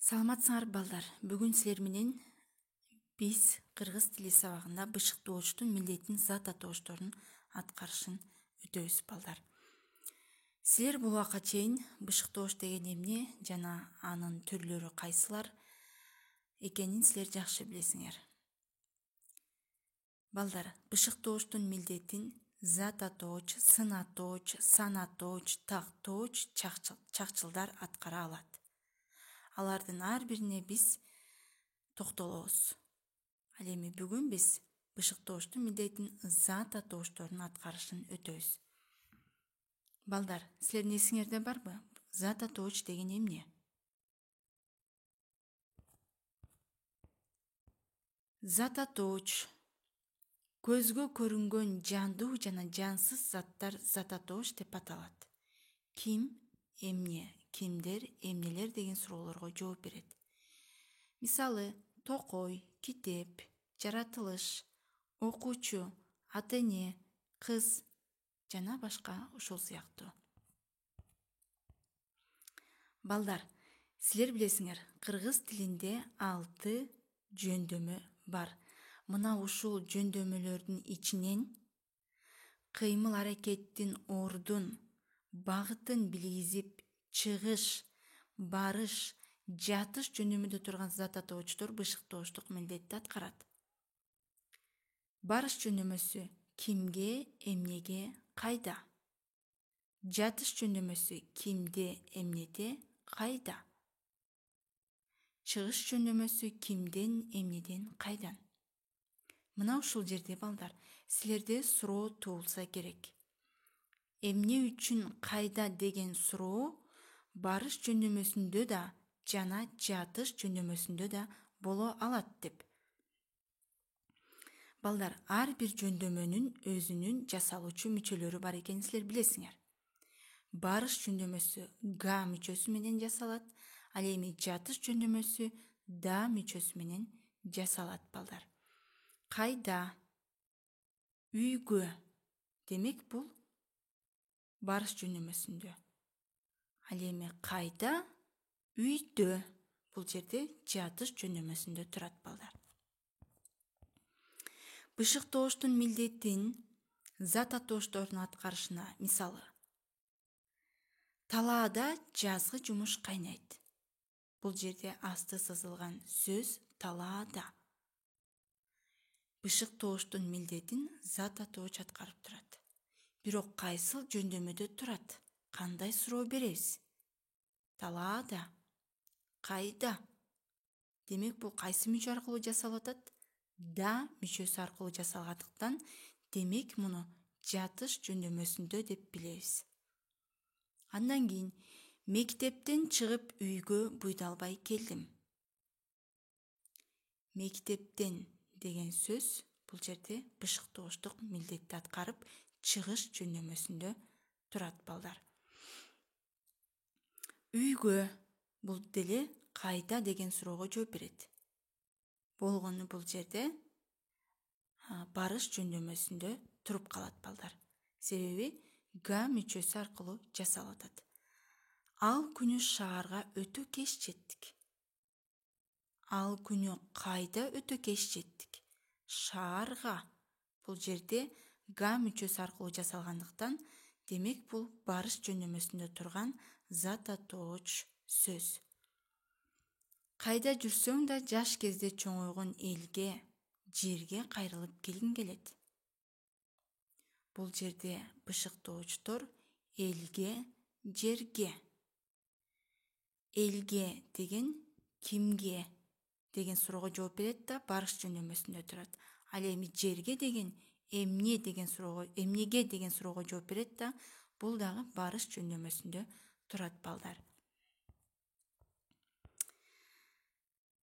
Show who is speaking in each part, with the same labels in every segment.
Speaker 1: Саламатсыңар балдар. Бүгүн силер менен биз кыргыз тили сабагында бышыктоочтун милдетин зат атоочтордун аткарышын өтөбүз балдар. Силер бул убакка чейин бышыктооч деген эмне жана анын түрлөрү кайсылар экенин силер жакшы билесиңер. Балдар, бышыктоочтун милдетин зат атооч, сын атооч, сан атооч, тактооч, чакчылдар аткара алат. Алардын ар бирине биз токтолобуз. Ал эми бүгүн биз бышыктоочтун милдетин зат атоочтордун аткарышын өтөбүз. Балдар, силердин эсиңерде барбы? Зат атооч деген эмне? Зат атооч көзгө көрүнгөн жандуу жана жансыз заттар зат атооч деп аталат. Ким, эмне, кимдер, эмнелер деген суроолорго жооп берет. Мисалы, токой, китеп, жаратылыш, окуучу, ата-эне, кыз жана башка ошол сыяктуу. Балдар, силер билесиңер, кыргыз тилинде 6 жөндөмө бар. Мына ушул жөндөмөлөрдүн ичинен кыймыл аракеттин ордун, багытын билгизип, чыгыш, барыш, жатыш жөндөмүндө турган зат атоочтор бышыктоочтук милдетти аткарат. Барыш жөндөмөсү кимге, эмнеге, кайда. Жатыш жөндөмөсү кимде, эмнеде, кайда. Чыгыш жөндөмөсү кимден, эмнеден, кайдан. Мына ушул жерде балдар, силерде суроо туулса керек. Эмне үчүн кайда деген суроо барыш жөндөмөсүндө да жана жатыш жөндөмөсүндө да боло алат деп. Балдар, ар бир жөндөмөнүн өзүнүн жасалуучу мүчөлөрү бар экенин силер билесиңер. Барыш жөндөмөсү га мүчөсү менен жасалат, ал эми жатыш жөндөмөсү да мүчөсү менен жасалат балдар. Кайда, үйгө, демек бул барыш жөндөмөсүндө. Ал эми кайда, үйдө, бул жерде жатыш жөндөмөсүндө турат балдар. Бышыктоочтун милдетин зат атоочтордун аткарышына мисалы. Талаада жазгы жумуш кайнайт. Бул жерде асты сызылган сөз талаада. Бышыктоочтун милдетин зат атооч аткарып турат. Бирок кайсыл жөндөмөдө турат? Кандай суроо беребиз? Талаада, кайда? Демек бул кайсы мүчө аркылуу жасалып атат? Да мүчөсү аркылуу жасалгандыктан, демек муну жатыш жөндөмөсүндө деп билебиз. Андан кийин мектептен чыгып үйгө буйдалбай келдим. Мектептен деген сөз бул жерде бышыктоочтук милдетти аткарып, чыгыш жөндөмөсүндө турат балдар. Үйгө бул деле кайда деген суроого жооп берет. Болгону бул жерде барыш жөндөмөсүндө туруп калат балдар. Себеби га мүчөсү аркылуу жасалып атат. Ал күнү шаарга өтө кеч жеттик. Ал күнү кайда өтө кеч жеттик? Шаарга. Бул жерде га мүчөсү аркылуу жасалгандыктан, демек бул барыш жөндөмөсүндө турган зат атооч сөз. Кайда жүрсөң да жаш кезде чоңойгон элге, жерге кайрылып келгиң келет. Бул жерде бышыктоочтор элге, жерге. Элге деген кимге деген суроого жооп берет да барыш жөндөмөсүндө турат. Ал эми жерге деген эмне деген суроого, эмнеге деген суроого жооп берет да бул дагы барыш жөндөмөсүндө турат балдар.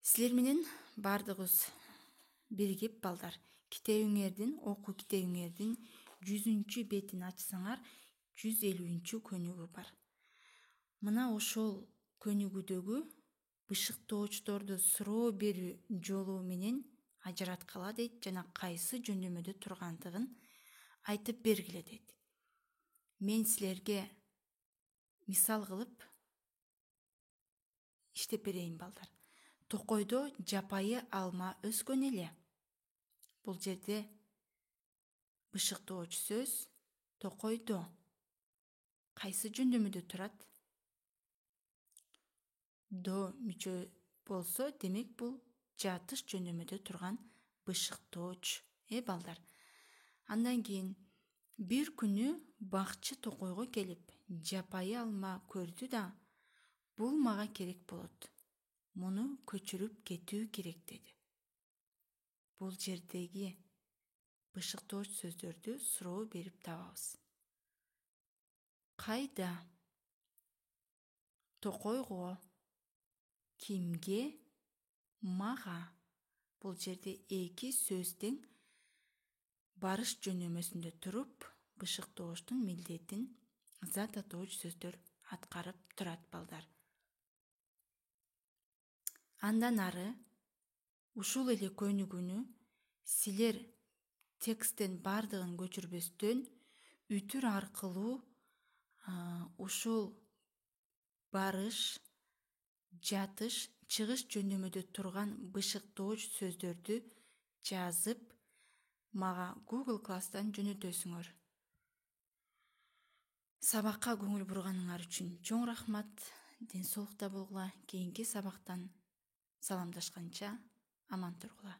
Speaker 1: Силер менен бардыгыбыз биригип балдар, окуу китебиңердин 100 бетин ачсаңар, 150 көнүгүү бар. Мына ошол көнүгүүдөгү бышыктоочторду суроо берүү жолу менен ажыраткыла дейт жана кайсы жөндөмөдө тургандыгын айтып бергиле дейт. Мен силерге мисал кылып иштеп берейин балдар. Токойдо жапайы алма өскөн эле. Бул жерде бышыктооч сөз токойдо кайсы жөндөмүдө турат? До мүчө болсо, демек бул жатыш жөндөмүдө турган бышыктооч. Балдар. Андан кийин бир күнү бакчы токойго келип, жапайы алма көрдү да, бул мага керек болот. Муну көчүрүп кетүү керек деди. Бул жердеги бышыктооч сөздөрдү суроо берип табабыз. Кайда? Токойго? Кимге? Мага? Бул жерде эки сөз тең барыш жөнөмөсүндө туруп, бышыктоочтун милдетин зат атооч сөздөр аткарып турат балдар. Андан ары ушул эле көнүгүүнү силер тексттен бардыгын көчүрбөстөн үтүр аркылуу ушул барыш, жатыш, чыгыш жөндөмүдө турган бышыктооч сөздөрдү жазып, мага Google класстан жөнөтөсүңөр. Сабакка көңүл бурганыңар үчүн чоң рахмат. Ден соолукта болгула. Кийинки сабактан саламдашканча аман тургула.